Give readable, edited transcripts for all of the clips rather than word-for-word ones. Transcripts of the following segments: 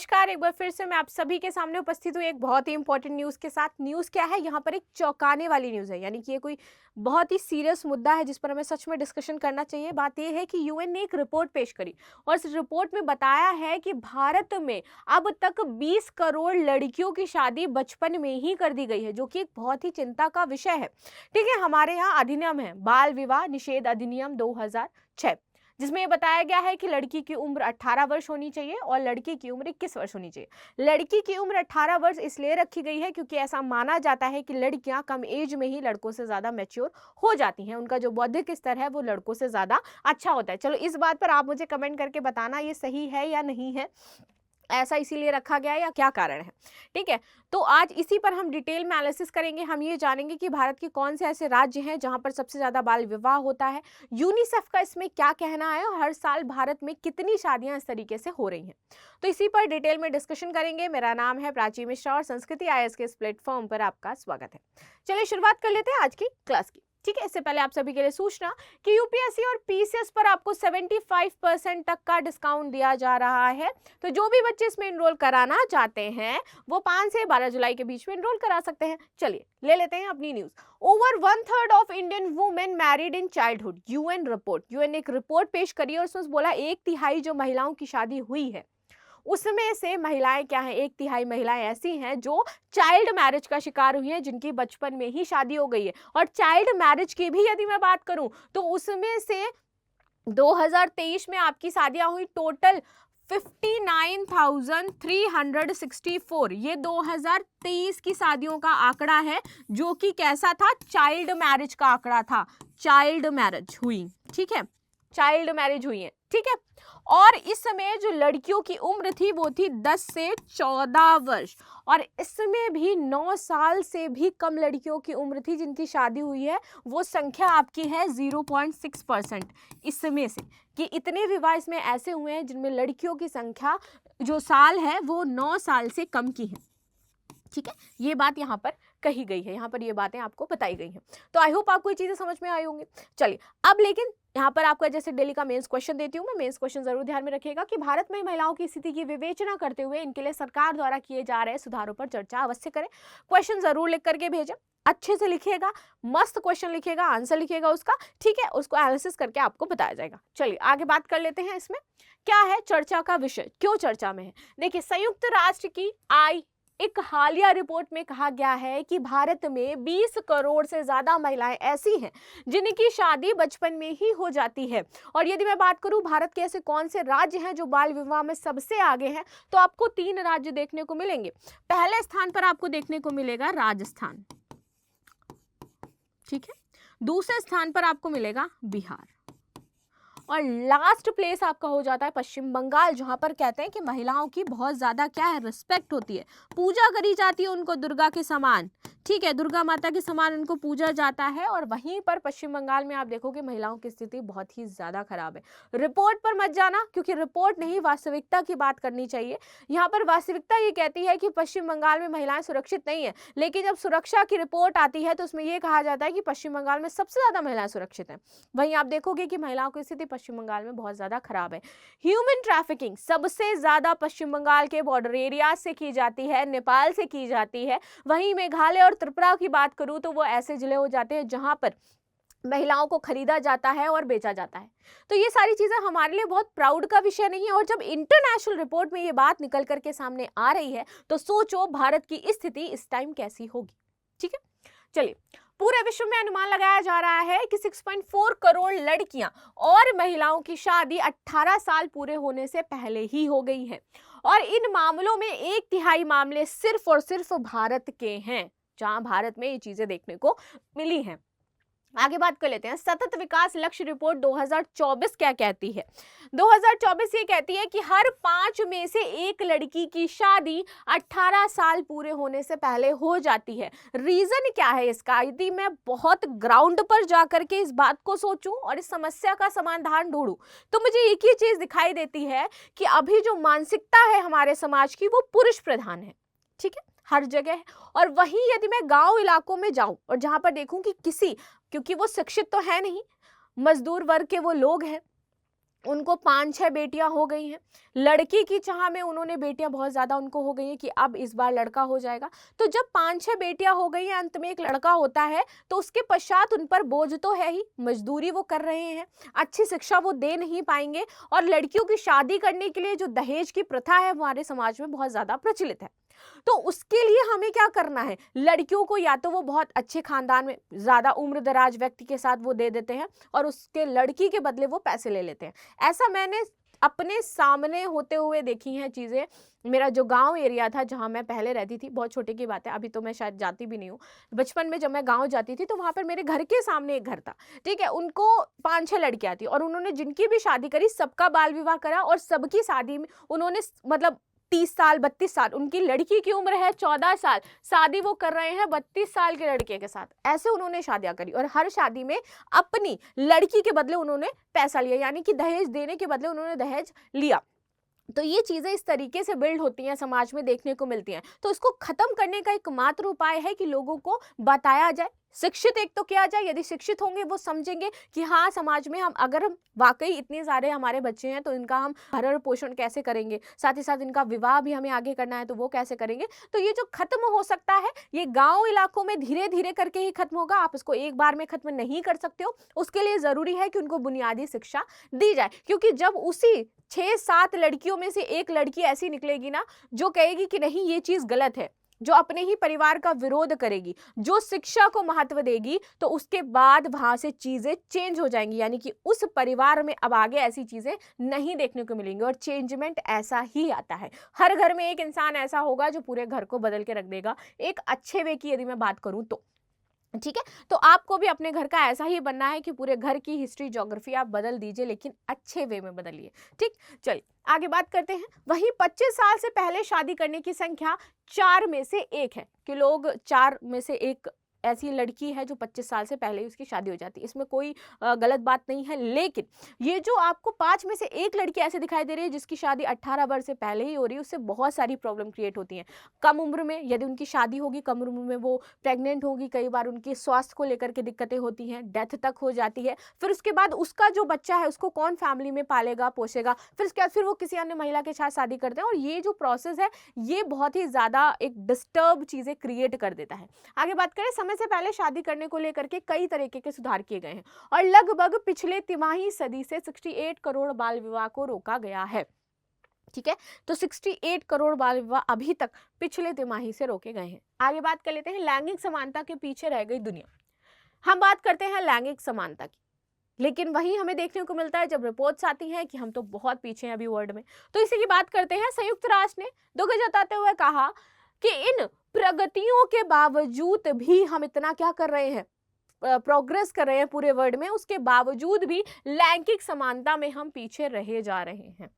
नमस्कार, एक बार फिर से मैं आप सभी के सामने उपस्थित हूँ एक बहुत ही इंपॉर्टेंट न्यूज़ के साथ। न्यूज़ क्या है, यहाँ पर एक चौंकाने वाली न्यूज़ है, यानी कि ये कोई बहुत ही सीरियस मुद्दा है जिस पर हमें सच में डिस्कशन करना चाहिए। बात ये है कि यूएन ने एक रिपोर्ट पेश करी और इस रिपोर्ट में बताया है कि भारत में अब तक 20 करोड़ लड़कियों की शादी बचपन में ही कर दी गई है, जो कि एक बहुत ही चिंता का विषय है। ठीक है, हमारे यहाँ अधिनियम है, बाल विवाह निषेध अधिनियम 2006, जिसमें ये बताया गया है कि लड़की की उम्र 18 वर्ष होनी चाहिए और लड़की की उम्र 21 वर्ष होनी चाहिए। लड़की की उम्र 18 वर्ष इसलिए रखी गई है क्योंकि ऐसा माना जाता है कि लड़कियां कम एज में ही लड़कों से ज्यादा मैच्योर हो जाती हैं, उनका जो बौद्धिक स्तर है वो लड़कों से ज्यादा अच्छा होता है। चलो, इस बात पर आप मुझे कमेंट करके बताना ये सही है या नहीं है, ऐसा इसीलिए रखा गया है या क्या कारण है। ठीक है, तो आज इसी पर हम डिटेल में एनालिसिस करेंगे। हम ये जानेंगे कि भारत के कौन से ऐसे राज्य हैं जहां पर सबसे ज्यादा बाल विवाह होता है, यूनिसेफ का इसमें क्या कहना है और हर साल भारत में कितनी शादियां इस तरीके से हो रही हैं। तो इसी पर डिटेल में डिस्कशन करेंगे। मेरा नाम है प्राची मिश्रा और संस्कृति आईएएस के इस प्लेटफॉर्म पर आपका स्वागत है। चलिए शुरुआत कर लेते हैं आज की क्लास की। ठीक है, इससे पहले आप सभी के लिए सूचना कि यूपीएससी और पीसीएस पर आपको 75% तक का डिस्काउंट दिया जा रहा है। तो जो भी बच्चे इसमें एनरोल कराना चाहते हैं वो 5 से 12 जुलाई के बीच में एनरोल करा सकते हैं। चलिए ले लेते हैं अपनी news. Over 1/3 of Indian women married in childhood, UN report. UN ने एक रिपोर्ट पेश करी और उसमें बोला 1/3 जो महिलाओं की शादी हुई है उसमें से महिलाएं क्या है, 1/3 महिलाएं ऐसी हैं जो चाइल्ड मैरिज का शिकार हुई हैं, जिनकी बचपन में ही शादी हो गई है। और चाइल्ड मैरिज की भी यदि मैं बात करूं तो उसमें से 2023 में आपकी शादियां हुई टोटल 59,364। ये 2023 की शादियों का आंकड़ा है, जो कि कैसा था, चाइल्ड मैरिज का आंकड़ा था। चाइल्ड मैरिज हुई, ठीक है, चाइल्ड मैरिज हुई है, ठीक है। और इस समय जो लड़कियों की उम्र थी वो थी 10 से 14 वर्ष, और इसमें भी 9 साल से भी कम लड़कियों की उम्र थी जिनकी शादी हुई है। वो संख्या आपकी है 0.6%। इसमें से कि इतने विवाह इसमें ऐसे हुए हैं जिनमें लड़कियों की संख्या जो साल है वो 9 साल से कम की है। ठीक है, ये बात यहाँ पर कही गई है, यहाँ पर ये बातें आपको बताई गई हैं। तो आई होप आपको ये चीजें समझ में आई होंगी। चलिए अब लेकिन यहाँ पर आपका जैसे डेली का मेंस क्वेश्चन देती हूँ मैं, मेंस क्वेश्चन जरूर ध्यान में रखिएगा कि भारत में महिलाओं की स्थिति की विवेचना करते हुए इनके लिए सरकार द्वारा किए जा रहे सुधारों पर चर्चा अवश्य करें। क्वेश्चन जरूर लिख करके भेजें, अच्छे से लिखिएगा, मस्त क्वेश्चन लिखिएगा, आंसर लिखिएगा उसका, ठीक है, उसको एनालिसिस करके आपको बताया जाएगा। चलिए आगे बात कर लेते हैं। इसमें क्या है चर्चा का विषय, क्यों चर्चा में है। देखिए, संयुक्त राष्ट्र की एक हालिया रिपोर्ट में कहा गया है कि भारत में 20 करोड़ से ज्यादा महिलाएं ऐसी हैं जिनकी शादी बचपन में ही हो जाती है। और यदि मैं बात करूं भारत के ऐसे कौन से राज्य हैं जो बाल विवाह में सबसे आगे हैं, तो आपको 3 राज्य देखने को मिलेंगे। पहले स्थान पर आपको देखने को मिलेगा राजस्थान, ठीक है, दूसरे स्थान पर आपको मिलेगा बिहार, और लास्ट प्लेस आपका हो जाता है पश्चिम बंगाल, जहां पर कहते हैं कि महिलाओं की बहुत ज्यादा क्या है, रिस्पेक्ट होती है, पूजा करी जाती है उनको दुर्गा के समान। ठीक है, दुर्गा माता के समान उनको पूजा जाता है। और वहीं पर पश्चिम बंगाल में आप देखोगे महिलाओं की स्थिति बहुत ही ज्यादा खराब है। रिपोर्ट पर मत जाना, क्योंकि रिपोर्ट नहीं, वास्तविकता की बात करनी चाहिए। यहाँ पर वास्तविकता ये कहती है कि पश्चिम बंगाल में महिलाएं सुरक्षित नहीं है, लेकिन जब सुरक्षा की रिपोर्ट आती है तो उसमें यह कहा जाता है कि पश्चिम बंगाल में सबसे ज्यादा महिलाएं सुरक्षित हैं। वहीं आप देखोगे कि महिलाओं की स्थिति पश्चिम बंगाल में बहुत ज्यादा खराब है। ह्यूमन ट्रैफिकिंग सबसे ज्यादा पश्चिम बंगाल के बॉर्डर एरिया से की जाती है, नेपाल से की जाती है। वहीं मेघालय और त्रिपुरा की बात करूं तो वो ऐसे जिले हो जाते हैं जहां पर महिलाओं को खरीदा जाता है और बेचा जाता है। तो ये सारी चीजें हमारे लिए बहुत प्राउड का विषय नहीं है। और जब इंटरनेशनल रिपोर्ट में ये बात निकल करके सामने आ रही है तो सोचो भारत की स्थिति इस टाइम कैसी होगी। ठीक है, चलिए, पूरे विश्व में अनुमान लगाया जा रहा है कि 6.4 करोड़ लड़कियां और महिलाओं की शादी 18 साल पूरे होने से पहले ही हो गई है। और इन मामलों में 1/3 मामले सिर्फ और सिर्फ भारत के हैं, जहां भारत में ये चीजें देखने को मिली हैं। आगे बात कर लेते हैं। सतत विकास लक्ष्य रिपोर्ट 2024 क्या कहती है। 2024 ये कहती है कि हर 5 में से 1 लड़की की शादी 18 साल पूरे होने से पहले हो जाती है। रीजन क्या है इसका, यदि मैं बहुत ग्राउंड पर जाकर के इस बात को सोचूं और इस समस्या का समाधान ढूंढूं तो मुझे एक ही चीज दिखाई देती है कि अभी जो मानसिकता है हमारे समाज की वो पुरुष प्रधान है। ठीक है, हर जगह। और वहीं यदि मैं गांव इलाकों में जाऊं और जहां पर देखूं कि क्योंकि वो शिक्षित तो है नहीं, मजदूर वर्ग के वो लोग हैं, उनको 5-6 बेटियां हो गई हैं। लड़की की चाह में उन्होंने बेटियां बहुत ज़्यादा उनको हो गई हैं कि अब इस बार लड़का हो जाएगा। तो जब 5-6 बेटियां हो गई हैं, अंत में एक लड़का होता है, तो उसके पश्चात उन पर बोझ तो है ही, मजदूरी वो कर रहे हैं, अच्छी शिक्षा वो दे नहीं पाएंगे, और लड़कियों की शादी करने के लिए जो दहेज की प्रथा है हमारे समाज में बहुत ज़्यादा प्रचलित है। तो उसके लिए हमें क्या करना है, लड़कियों को या तो वो बहुत अच्छे खानदान में ज़्यादा उम्र दराज व्यक्ति के साथ वो दे देते हैं, और उसके लड़की के बदले वो पैसे ले लेते हैं। ऐसा मैंने अपने सामने होते हुए देखी हैं चीज़ें। मेरा जो गांव एरिया था जहां मैं पहले रहती थी, बहुत छोटे की बात है, अभी तो मैं शायद जाती भी नहीं हूँ, बचपन में जब मैं गांव जाती थी तो वहां पर मेरे घर के सामने एक घर था, ठीक है, उनको 5-6 लड़कियां थी, और उन्होंने जिनकी भी शादी करी सबका बाल विवाह करा, और सबकी शादी में उन्होंने मतलब 30 साल 32 साल, उनकी लड़की की उम्र है 14 साल, शादी वो कर रहे हैं 32 साल के लड़के के साथ। ऐसे उन्होंने शादियां करी, और हर शादी में अपनी लड़की के बदले उन्होंने पैसा लिया, यानी कि दहेज देने के बदले उन्होंने दहेज लिया। तो ये चीजें इस तरीके से बिल्ड होती हैं, समाज में देखने को मिलती हैं। तो इसको खत्म करने का एकमात्र उपाय है कि लोगों को बताया जाए, शिक्षित एक तो किया जाए। यदि शिक्षित होंगे वो समझेंगे कि हाँ, समाज में हम अगर हम वाकई इतने सारे हमारे बच्चे हैं तो इनका हम भरण पोषण कैसे करेंगे, साथ ही साथ इनका विवाह भी हमें आगे करना है तो वो कैसे करेंगे। तो ये जो खत्म हो सकता है, ये गांव इलाकों में धीरे धीरे करके ही खत्म होगा। आप इसको एक बार में खत्म नहीं कर सकते हो, उसके लिए जरूरी है कि उनको बुनियादी शिक्षा दी जाए। क्योंकि जब उसी 6-7 लड़कियों में से एक लड़की ऐसी निकलेगी ना जो कहेगी कि नहीं ये चीज गलत है, जो अपने ही परिवार का विरोध करेगी, जो शिक्षा को महत्व देगी, तो उसके बाद वहां से चीजें चेंज हो जाएंगी, यानी कि उस परिवार में अब आगे ऐसी चीजें नहीं देखने को मिलेंगी। और चेंजमेंट ऐसा ही आता है, हर घर में एक इंसान ऐसा होगा जो पूरे घर को बदल के रख देगा, एक अच्छे वे की यदि मैं बात करूं तो, ठीक है। तो आपको भी अपने घर का ऐसा ही बनना है कि पूरे घर की हिस्ट्री ज्योग्राफी आप बदल दीजिए, लेकिन अच्छे वे में बदलिए, ठीक। चलिए आगे बात करते हैं। वहीं 25 साल से पहले शादी करने की संख्या 4 में से 1 है, कि लोग 4 में से एक ऐसी लड़की है जो 25 साल से पहले ही उसकी शादी हो जाती है, इसमें कोई गलत बात नहीं है। लेकिन ये जो आपको 5 में से एक लड़की ऐसे दिखाई दे रही है जिसकी शादी 18 वर्ष से पहले ही हो रही है, उससे बहुत सारी प्रॉब्लम क्रिएट होती हैं। कम उम्र में यदि उनकी शादी होगी, कम उम्र में वो प्रेग्नेंट होगी, कई बार उनके स्वास्थ्य को लेकर के दिक्कतें होती हैं, डेथ तक हो जाती है। फिर उसके बाद उसका जो बच्चा है उसको कौन फैमिली में पालेगा पोसेगा, फिर उसके बाद फिर वो किसी अन्य महिला के साथ शादी करते हैं, और ये जो प्रोसेस है ये बहुत ही ज्यादा एक डिस्टर्ब चीजें क्रिएट कर देता है। आगे बात करें, समय से पहले शादी करने को लेकर के कई तरीके के सुधार किए गए हैं, और लगभग पिछले तिमाही सदी से 68 करोड़ बाल विवाह को रोका गया है, ठीक है। तो 68 करोड़ बाल विवाह अभी तक पिछले तिमाही से रोके गए हैं। आगे बात कर लेते हैं, लैंगिक समानता के पीछे रह गई दुनिया। हम बात करते हैं लैंगिक समानता की, लेकिन वही हमें देखने को मिलता है जब रिपोर्ट्स आती हैं कि हम तो बहुत पीछे हैं अभी वर्ल्ड में। तो इसी की बात करते हैं। संयुक्त राष्ट्र ने दुख जताते हुए कहा कि इन प्रगतियों के बावजूद भी हम इतना क्या कर रहे हैं, प्रोग्रेस कर रहे हैं पूरे वर्ल्ड में, उसके बावजूद भी लैंगिक समानता में हम पीछे रहे जा रहे हैं।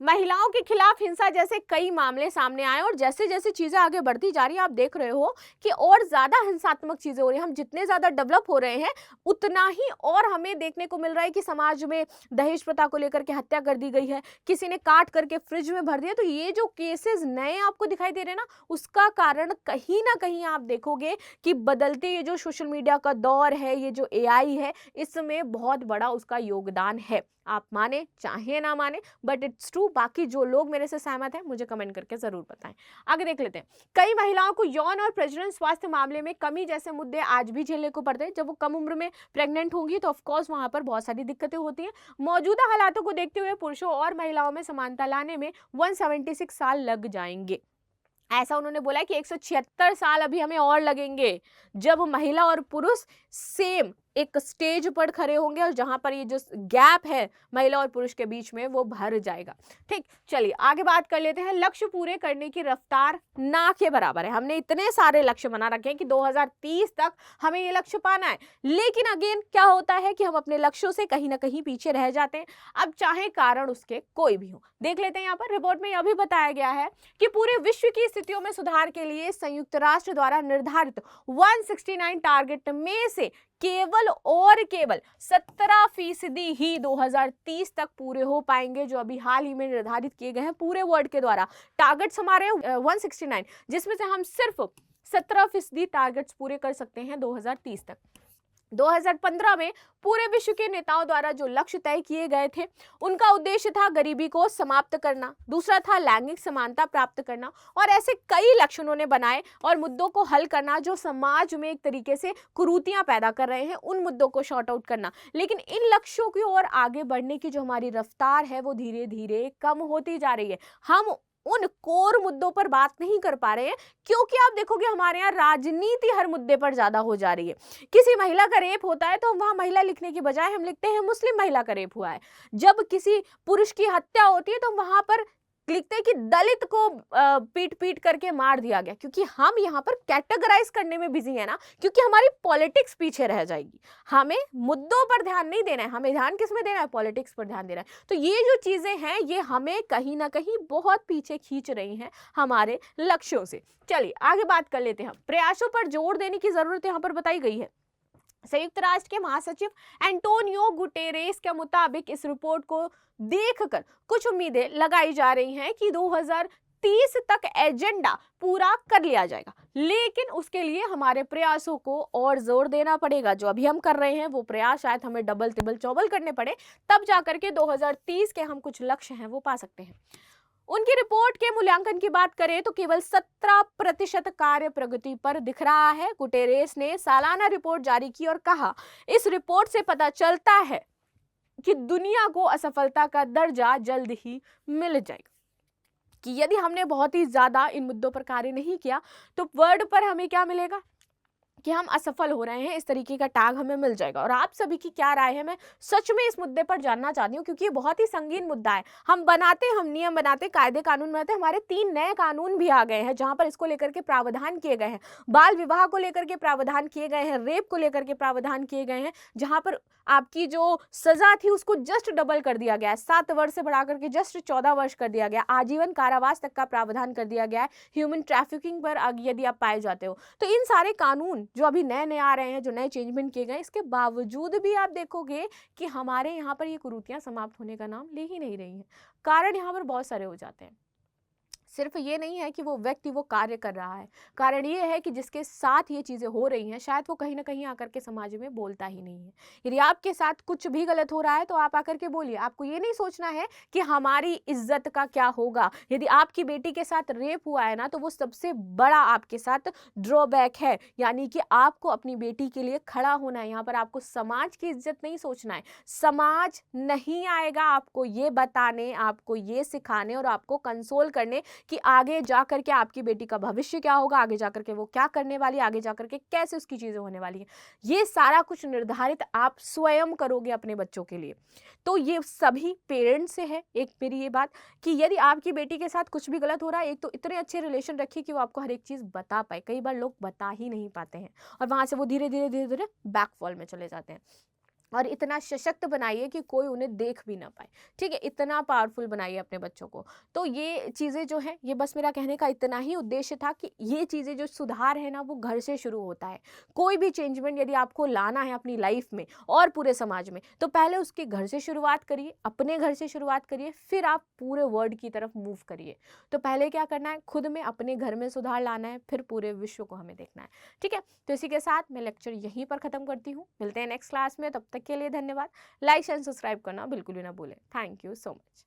महिलाओं के खिलाफ हिंसा जैसे कई मामले सामने आए, और जैसे जैसे चीजें आगे बढ़ती जा रही है आप देख रहे हो कि और ज्यादा हिंसात्मक चीजें हो रही हैं। हम जितने ज्यादा डेवलप हो रहे हैं उतना ही और हमें देखने को मिल रहा है कि समाज में दहेज प्रथा को लेकर के हत्या कर दी गई है, किसी ने काट करके फ्रिज में भर दिया। तो ये जो केसेस नए आपको दिखाई दे रहे हैं ना, उसका कारण कहीं ना कहीं आप देखोगे कि बदलते ये जो सोशल मीडिया का दौर है, ये जो AI है, इसमें बहुत बड़ा उसका योगदान है। आप माने चाहे ना माने, बट इट्स ट्रू। बाकी जो लोग मेरे से सहमत हैं मुझे कमेंट करके जरूर बताएं। आगे देख लेते हैं, कई महिलाओं को यौन और प्रजनन स्वास्थ्य मामले में कमी जैसे मुद्दे आज भी झेलने को पड़ते हैं। जब वो कम उम्र में प्रेग्नेंट होंगी तो ऑफकोर्स वहां पर बहुत सारी दिक्कतें होती हैं। मौजूदा हालातों को देखते हुए पुरुषों और महिलाओं में समानता लाने में 176 साल लग जाएंगे। ऐसा उन्होंने बोला है कि 176 साल अभी हमें और लगेंगे, जब महिला और पुरुष सेम एक स्टेज पर खड़े होंगे, और जहां पर ये जो गैप है महिला और पुरुष के बीच में वो भर जाएगा, ठीक। चलिए आगे बात कर लेते हैं। लक्ष्य पूरे करने की रफ्तार ना के बराबर है। हमने इतने सारे लक्ष्य बना रखे हैं कि 2030 तक हमें ये लक्ष्य पाना है, लेकिन अगेन क्या होता है कि हम अपने लक्ष्यों से कहीं ना कहीं पीछे रह जाते हैं, अब चाहे कारण उसके कोई भी हो। देख लेते हैं, यहाँ पर रिपोर्ट में यह भी बताया गया है कि पूरे विश्व की स्थितियों में सुधार के लिए संयुक्त राष्ट्र द्वारा निर्धारित 169 टारगेट में से केवल और केवल 17% ही 2030 तक पूरे हो पाएंगे, जो अभी हाल ही में निर्धारित किए गए हैं पूरे वर्ल्ड के द्वारा। टारगेट्स हमारे 169, जिसमें से हम सिर्फ 17% टारगेट्स पूरे कर सकते हैं 2030 तक। 2015 में पूरे विश्व के नेताओं द्वारा जो लक्ष्य तय किए गए थे, उनका उद्देश्य था गरीबी को समाप्त करना, दूसरा था लैंगिक समानता प्राप्त करना, और ऐसे कई लक्ष्य उन्होंने बनाए और मुद्दों को हल करना जो समाज में एक तरीके से कुरीतियां पैदा कर रहे हैं, उन मुद्दों को शॉर्ट आउट करना। लेकिन इन लक्ष्यों की ओर आगे बढ़ने की जो हमारी रफ्तार है वो धीरे धीरे कम होती जा रही है। हम उन कोर मुद्दों पर बात नहीं कर पा रहे हैं, क्योंकि आप देखोगे हमारे यहाँ राजनीति हर मुद्दे पर ज्यादा हो जा रही है। किसी महिला का रेप होता है तो वहां महिला लिखने की बजाय हम लिखते हैं मुस्लिम महिला का रेप हुआ है। जब किसी पुरुष की हत्या होती है तो वहां पर लिखते हैं कि दलित को पीट पीट करके मार दिया गया, क्योंकि हम यहाँ पर कैटेगराइज करने में बिजी है ना, क्योंकि हमारी पॉलिटिक्स पीछे रह जाएगी। हमें मुद्दों पर ध्यान नहीं देना है, हमें ध्यान किस में देना है, पॉलिटिक्स पर ध्यान देना है। तो ये जो चीजें हैं ये हमें कहीं ना कहीं बहुत पीछे खींच रही हैं हमारे लक्ष्यों से। चलिए आगे बात कर लेते हैं। प्रयासों पर जोर देने की जरूरत यहाँ पर बताई गई है। संयुक्त राष्ट्र के महासचिव एंटोनियो गुटेरेस के मुताबिक इस रिपोर्ट को देखकर कुछ उम्मीदें लगाई जा रही हैं कि 2030 तक एजेंडा पूरा कर लिया जाएगा, लेकिन उसके लिए हमारे प्रयासों को और जोर देना पड़ेगा। जो अभी हम कर रहे हैं वो प्रयास शायद हमें डबल तिबल चौबल करने पड़े, तब जाकर के 2030 के हम कुछ लक्ष्य हैं वो पा सकते हैं। उनकी रिपोर्ट के मूल्यांकन की बात करें तो केवल 17% कार्य प्रगति पर दिख रहा है। गुटेरेस ने सालाना रिपोर्ट जारी की और कहा, इस रिपोर्ट से पता चलता है कि दुनिया को असफलता का दर्जा जल्द ही मिल जाएगा, कि यदि हमने बहुत ही ज्यादा इन मुद्दों पर कार्य नहीं किया तो वर्ड पर हमें क्या मिलेगा कि हम असफल हो रहे हैं, इस तरीके का टैग हमें मिल जाएगा। और आप सभी की क्या राय है, मैं सच में इस मुद्दे पर जानना चाहती हूँ, क्योंकि ये बहुत ही संगीन मुद्दा है। हम नियम बनाते, कायदे कानून बनाते, हमारे 3 नए कानून भी आ गए हैं जहां पर इसको लेकर के प्रावधान किए गए हैं। बाल विवाह को लेकर के प्रावधान किए गए हैं, रेप को लेकर के प्रावधान किए गए हैं, जहां पर आपकी जो सजा थी उसको जस्ट डबल कर दिया गया है, 7 वर्ष से बढ़ाकर के जस्ट 14 वर्ष कर दिया गया, आजीवन कारावास तक का प्रावधान कर दिया गया है ह्यूमन ट्रैफिकिंग पर यदि आप पाए जाते हो। तो इन सारे कानून जो अभी नए नए आ रहे हैं, जो नए चेंजमेंट किए गए, इसके बावजूद भी आप देखोगे कि हमारे यहाँ पर ये कुरीतियां समाप्त होने का नाम ले ही नहीं रही हैं। कारण यहाँ पर बहुत सारे हो जाते हैं। सिर्फ ये नहीं है कि वो व्यक्ति वो कार्य कर रहा है, कारण ये है कि जिसके साथ ये चीजें हो रही हैं शायद वो कहीं ना कहीं आकर के समाज में बोलता ही नहीं है। यदि आपके साथ कुछ भी गलत हो रहा है तो आप आकर के बोलिए। आपको ये नहीं सोचना है कि हमारी इज्जत का क्या होगा। यदि आपकी बेटी के साथ रेप हुआ है ना, तो वो सबसे बड़ा आपके साथ ड्रॉबैक है, यानी कि आपको अपनी बेटी के लिए खड़ा होना है। यहाँ पर आपको समाज की इज्जत नहीं सोचना है। समाज नहीं आएगा आपको ये बताने, आपको ये सिखाने और आपको कंसोल करने कि आगे जाकर के आपकी बेटी का भविष्य क्या होगा, आगे जाकर के वो क्या करने वाली है, आगे जाकर के कैसे उसकी चीजें होने वाली है। ये सारा कुछ निर्धारित आप स्वयं करोगे अपने बच्चों के लिए। तो ये सभी पेरेंट्स से है एक मेरी ये बात कि यदि आपकी बेटी के साथ कुछ भी गलत हो रहा है, एक तो इतने अच्छे रिलेशन रखिए कि वो आपको हर एक चीज बता पाए। कई बार लोग बता ही नहीं पाते हैं और वहां से वो धीरे धीरे धीरे धीरे बैकफॉल में चले जाते हैं। और इतना सशक्त बनाइए कि कोई उन्हें देख भी ना पाए, ठीक है, इतना पावरफुल बनाइए अपने बच्चों को। तो ये चीज़ें जो है, ये बस मेरा कहने का इतना ही उद्देश्य था कि ये चीज़ें जो सुधार है ना वो घर से शुरू होता है। कोई भी चेंजमेंट यदि आपको लाना है अपनी लाइफ में और पूरे समाज में, तो पहले उसके घर से शुरुआत करिए, अपने घर से शुरुआत करिए, फिर आप पूरे वर्ल्ड की तरफ मूव करिए। तो पहले क्या करना है, खुद में अपने घर में सुधार लाना है, फिर पूरे विश्व को हमें देखना है, ठीक है। तो इसी के साथ मैं लेक्चर यहीं पर खत्म करती हूँ। मिलते हैं नेक्स्ट क्लास में, तब तक के लिए धन्यवाद। लाइक एंड सब्सक्राइब करना बिल्कुल भी ना भूलें। Thank you so much.